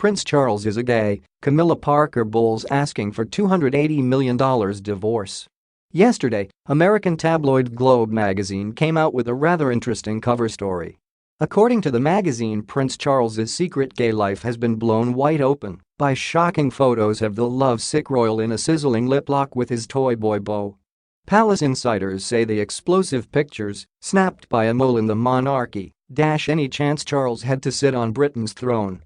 Prince Charles is a gay, Camilla Parker-Bowles asking for $280 million divorce. Yesterday, American tabloid Globe magazine came out with a rather interesting cover story. According to the magazine, Prince Charles's secret gay life has been blown wide open by shocking photos of the lovesick royal in a sizzling lip lock with his toy boy beau. Palace insiders say the explosive pictures, snapped by a mole in the monarchy, dash any chance Charles had to sit on Britain's throne.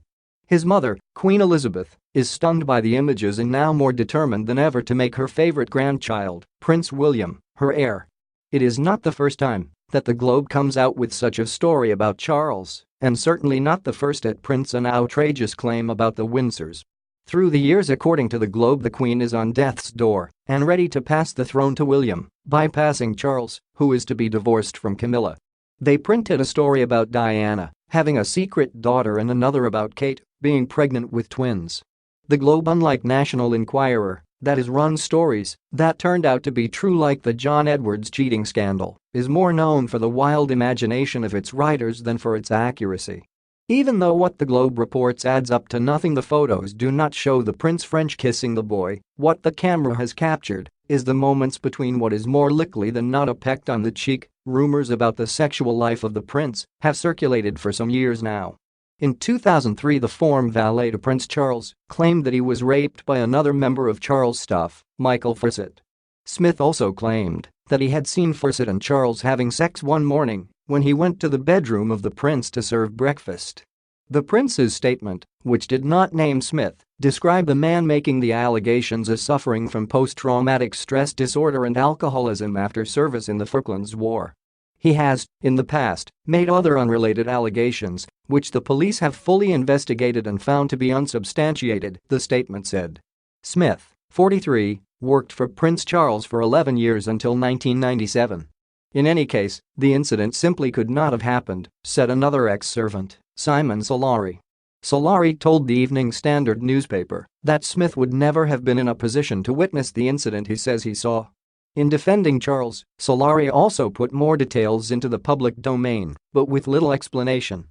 His mother, Queen Elizabeth, is stunned by the images and now more determined than ever to make her favorite grandchild, Prince William, her heir. It is not the first time that the Globe comes out with such a story about Charles, and certainly not the first at Prince an outrageous claim about the Windsors. Through the years, according to the Globe, the Queen is on death's door and ready to pass the throne to William, bypassing Charles, who is to be divorced from Camilla. They printed a story about Diana having a secret daughter and another about Kate being pregnant with twins. The Globe, unlike National Enquirer, that has run stories that turned out to be true like the John Edwards cheating scandal, is more known for the wild imagination of its writers than for its accuracy. Even though what the Globe reports adds up to nothing, the photos do not show the prince French kissing the boy. What the camera has captured is the moments between what is more likely than not a peck on the cheek. Rumors about the sexual life of the prince have circulated for some years now. In 2003, the former valet to Prince Charles claimed that he was raped by another member of Charles' staff, Michael Fawcett. Smith also claimed that he had seen Fawcett and Charles having sex one morning when he went to the bedroom of the prince to serve breakfast. The prince's statement, which did not name Smith, described the man making the allegations as suffering from post-traumatic stress disorder and alcoholism after service in the Falklands War. He has, in the past, made other unrelated allegations, which the police have fully investigated and found to be unsubstantiated, the statement said. Smith, 43, worked for Prince Charles for 11 years until 1997. In any case, the incident simply could not have happened, said another ex-servant, Simon Solari. Solari told the Evening Standard newspaper that Smith would never have been in a position to witness the incident he says he saw. In defending Charles, Solari also put more details into the public domain, but with little explanation.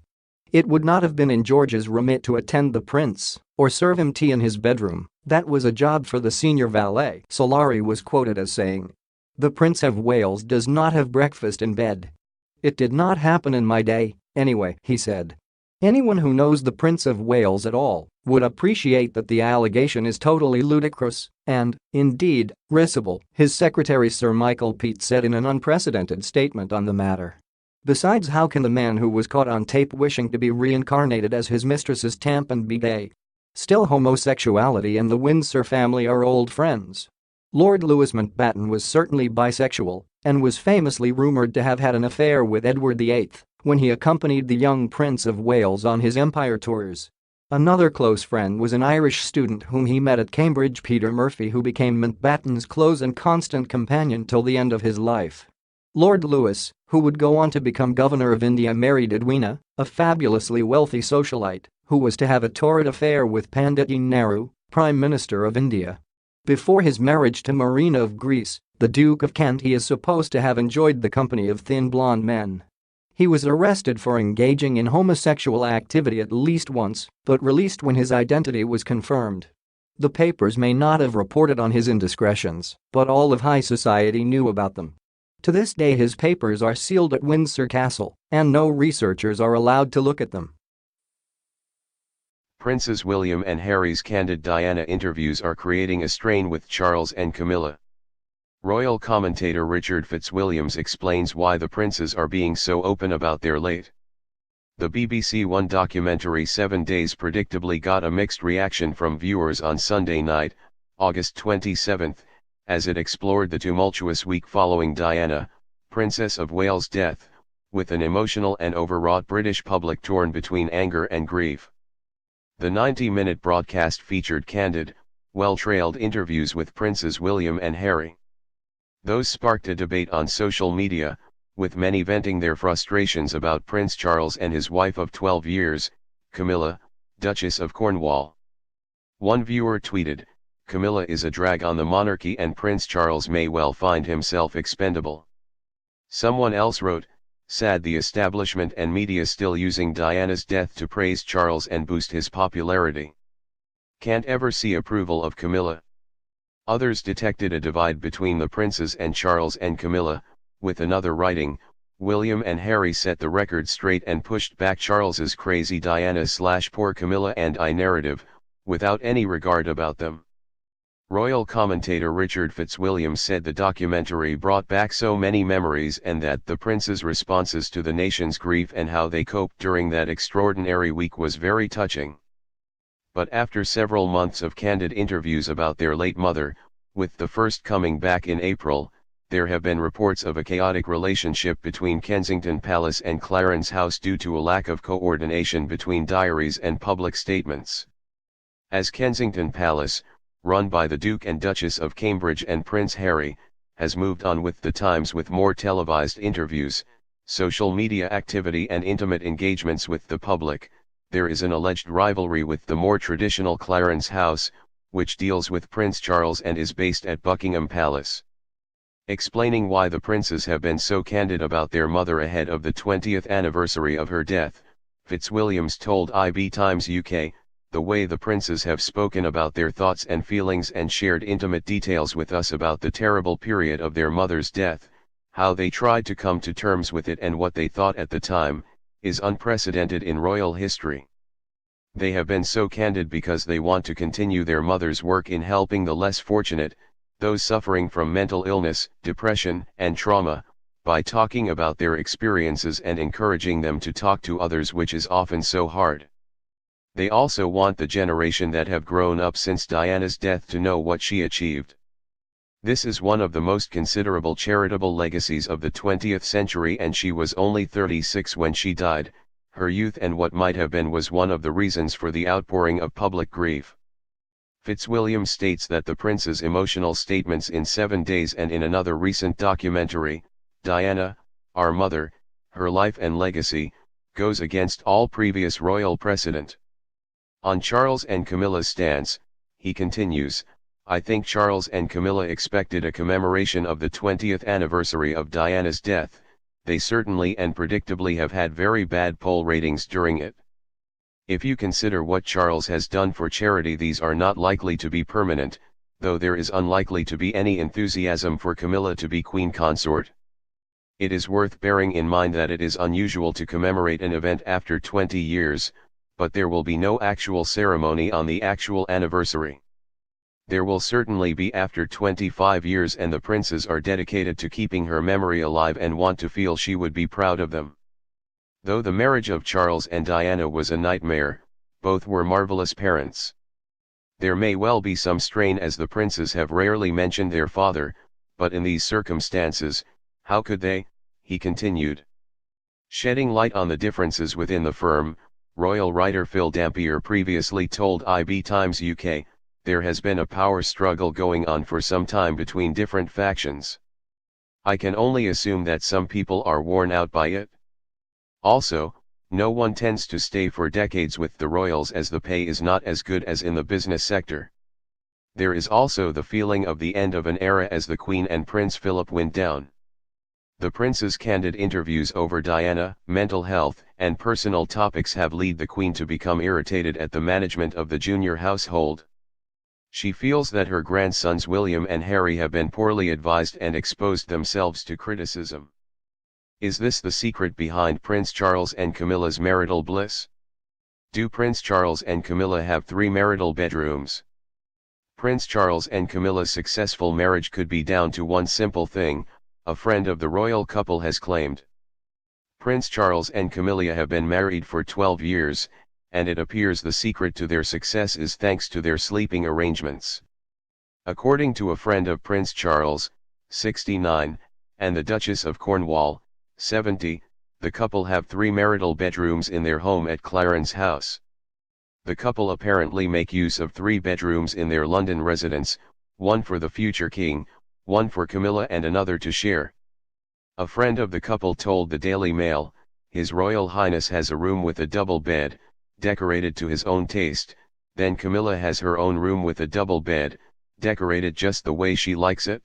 It would not have been in George's remit to attend the prince or serve him tea in his bedroom. That was a job for the senior valet, Solari was quoted as saying. The Prince of Wales does not have breakfast in bed. It did not happen in my day, anyway, he said. Anyone who knows the Prince of Wales at all would appreciate that the allegation is totally ludicrous and, indeed, risible, his secretary Sir Michael Peat said in an unprecedented statement on the matter. Besides, how can the man who was caught on tape wishing to be reincarnated as his mistress's tampon be gay? Still, homosexuality and the Windsor family are old friends. Lord Louis Mountbatten was certainly bisexual and was famously rumoured to have had an affair with Edward VIII when he accompanied the young Prince of Wales on his empire tours. Another close friend was an Irish student whom he met at Cambridge, Peter Murphy, who became Mountbatten's close and constant companion till the end of his life. Lord Louis, who would go on to become Governor of India, married Edwina, a fabulously wealthy socialite who was to have a torrid affair with Pandit Nehru, Prime Minister of India. Before his marriage to Marina of Greece, the Duke of Kent, he is supposed to have enjoyed the company of thin blonde men. He was arrested for engaging in homosexual activity at least once, but released when his identity was confirmed. The papers may not have reported on his indiscretions, but all of high society knew about them. To this day, his papers are sealed at Windsor Castle, and no researchers are allowed to look at them. Princes William and Harry's candid Diana interviews are creating a strain with Charles and Camilla. Royal commentator Richard Fitzwilliams explains why the princes are being so open about their late. The BBC One documentary 7 Days predictably got a mixed reaction from viewers on Sunday night, August 27, as it explored the tumultuous week following Diana, Princess of Wales' death, with an emotional and overwrought British public torn between anger and grief. The 90-minute broadcast featured candid, well-trailed interviews with Princes William and Harry. Those sparked a debate on social media, with many venting their frustrations about Prince Charles and his wife of 12 years, Camilla, Duchess of Cornwall. One viewer tweeted, "Camilla is a drag on the monarchy and Prince Charles may well find himself expendable." Someone else wrote, Sad the establishment and media still using Diana's death to praise Charles and boost his popularity. Can't ever see approval of Camilla. Others detected a divide between the princes and Charles and Camilla, with another writing, William and Harry set the record straight and pushed back Charles's crazy Diana/poor Camilla and I narrative, without any regard about them. Royal commentator Richard Fitzwilliam said the documentary brought back so many memories and that the princes' responses to the nation's grief and how they coped during that extraordinary week was very touching. But after several months of candid interviews about their late mother, with the first coming back in April, there have been reports of a chaotic relationship between Kensington Palace and Clarence House due to a lack of coordination between diaries and public statements. As Kensington Palace, run by the Duke and Duchess of Cambridge and Prince Harry, has moved on with the times with more televised interviews, social media activity and intimate engagements with the public, there is an alleged rivalry with the more traditional Clarence House, which deals with Prince Charles and is based at Buckingham Palace. Explaining why the princes have been so candid about their mother ahead of the 20th anniversary of her death, Fitzwilliams told IB Times UK, the way the princes have spoken about their thoughts and feelings and shared intimate details with us about the terrible period of their mother's death, how they tried to come to terms with it and what they thought at the time, is unprecedented in royal history. They have been so candid because they want to continue their mother's work in helping the less fortunate, those suffering from mental illness, depression, and trauma, by talking about their experiences and encouraging them to talk to others, which is often so hard. They also want the generation that have grown up since Diana's death to know what she achieved. This is one of the most considerable charitable legacies of the 20th century, and she was only 36 when she died. Her youth and what might have been was one of the reasons for the outpouring of public grief. Fitzwilliam states that the prince's emotional statements in 7 Days and in another recent documentary, Diana, Our Mother, Her Life and Legacy, goes against all previous royal precedent. On Charles and Camilla's stance, he continues, I think Charles and Camilla expected a commemoration of the 20th anniversary of Diana's death. They certainly and predictably have had very bad poll ratings during it. If you consider what Charles has done for charity, these are not likely to be permanent, though there is unlikely to be any enthusiasm for Camilla to be queen consort. It is worth bearing in mind that it is unusual to commemorate an event after 20 years, but there will be no actual ceremony on the actual anniversary. There will certainly be after 25 years, and the princes are dedicated to keeping her memory alive and want to feel she would be proud of them. Though the marriage of Charles and Diana was a nightmare, both were marvelous parents. There may well be some strain as the princes have rarely mentioned their father, but in these circumstances, how could they, he continued. Shedding light on the differences within the firm, royal writer Phil Dampier previously told IB Times UK, there has been a power struggle going on for some time between different factions. I can only assume that some people are worn out by it. Also, no one tends to stay for decades with the royals as the pay is not as good as in the business sector. There is also the feeling of the end of an era as the Queen and Prince Philip went down. The prince's candid interviews over Diana, mental health, and personal topics have led the Queen to become irritated at the management of the junior household. She feels that her grandsons William and Harry have been poorly advised and exposed themselves to criticism. Is this the secret behind Prince Charles and Camilla's marital bliss? Do Prince Charles and Camilla have 3 marital bedrooms? Prince Charles and Camilla's successful marriage could be down to one simple thing, a friend of the royal couple has claimed. Prince Charles and Camilla have been married for 12 years, and it appears the secret to their success is thanks to their sleeping arrangements. According to a friend of Prince Charles, 69, and the Duchess of Cornwall, 70, the couple have 3 marital bedrooms in their home at Clarence House. The couple apparently make use of 3 bedrooms in their London residence, one for the future king, one for Camilla and another to share. A friend of the couple told the Daily Mail, His Royal Highness has a room with a double bed, decorated to his own taste, then Camilla has her own room with a double bed, decorated just the way she likes it.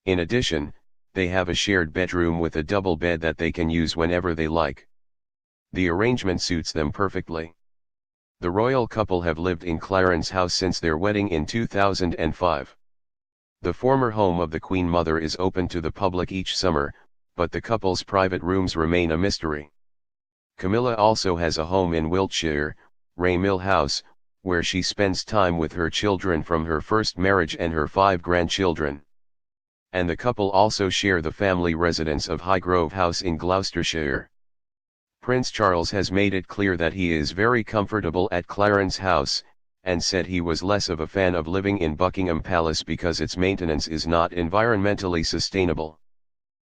In addition, They have a shared bedroom with a double bed that they can use whenever they like. The arrangement suits them perfectly. The royal couple have lived in Clarence House since their wedding in 2005. The former home of the Queen Mother is open to the public each summer, but the couple's private rooms remain a mystery. Camilla also has a home in Wiltshire, Ray Mill House, where she spends time with her children from her first marriage and her 5 grandchildren. And the couple also share the family residence of Highgrove House in Gloucestershire. Prince Charles has made it clear that he is very comfortable at Clarence House, and said he was less of a fan of living in Buckingham Palace because its maintenance is not environmentally sustainable.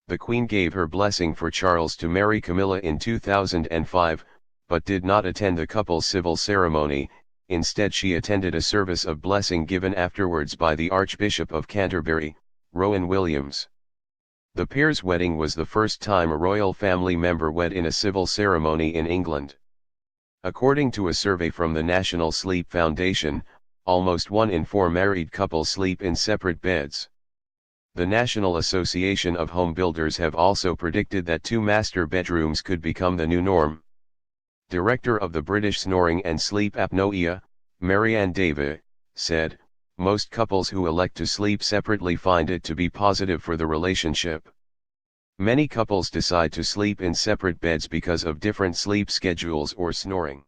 The Queen gave her blessing for Charles to marry Camilla in 2005, but did not attend the couple's civil ceremony. Instead, she attended a service of blessing given afterwards by the Archbishop of Canterbury, Rowan Williams. The pair's wedding was the first time a royal family member wed in a civil ceremony in England. According to a survey from the National Sleep Foundation, almost 1 in 4 married couples sleep in separate beds. The National Association of Home Builders have also predicted that 2 master bedrooms could become the new norm. Director of the British Snoring and Sleep Apnoea, Marianne Davey, said, "Most couples who elect to sleep separately find it to be positive for the relationship. Many couples decide to sleep in separate beds because of different sleep schedules or snoring."